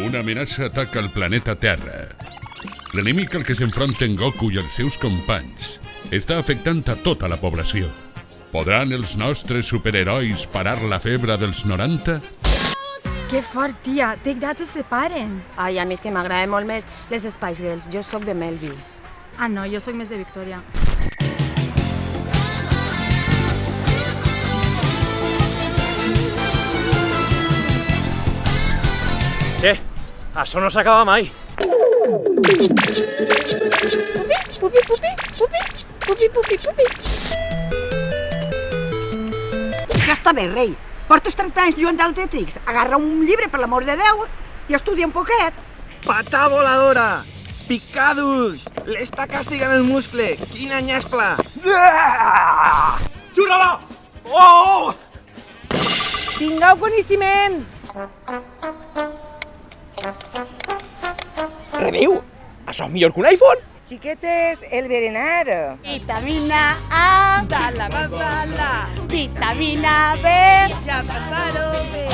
Una amenaça ataca el planeta Terra. L'enemic al que s'enfronten Goku i els seus companys està afectant a tota la població. Podran els nostres superherois parar la febre dels 90? Que fort, tia! Té dates de paren. Ai, a mi és que m'agrada molt més les Spice Girls. Jo sóc de Melville. Ah, no, jo sóc més de Victòria. Che, això no s'acaba mai. Pupi, pupi, pupi, pupi, pupi, pupi, pupi. Ja està bé, rei. Portes 30 anys jugant d'Atlètics. Agarra un llibre, per l'amor de Déu, i estudia un poquet. Patà voladora! Picados! L'està castigant el muscle! Quina nyascla! Xurrala! Oh! Tingueu coneixement! Rediu? Això és millor que un iPhone? Xiquetes, el berenar. Vitamina A, dala, dala. Vitamina B, ya pasaron B.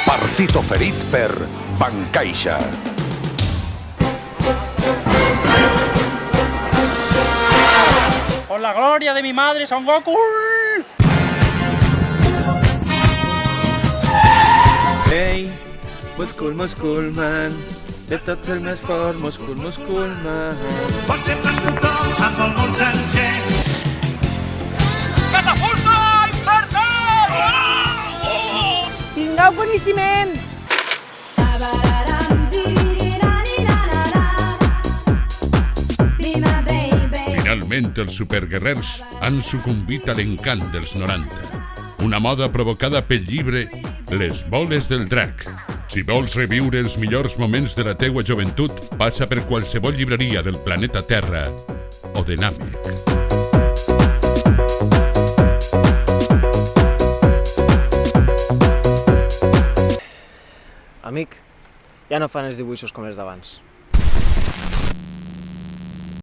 Partit oferit per Bancaixa. Por la gloria de mi madre, Son Goku. Ei, múscul, man. De tots el més fort, múscul, man. Pot ser per tothom, amb el món sencer. Catapulta infernal! Tingueu coneixement! Finalment, els superguerrers han sucumbit a l'encant dels 90. Una moda provocada pel llibre Les boles del drac. Si vols reviure els millors moments de la teua joventut, passa per qualsevol llibreria del planeta Terra o de Namek. Amic, ja no fan els dibuixos com els d'abans.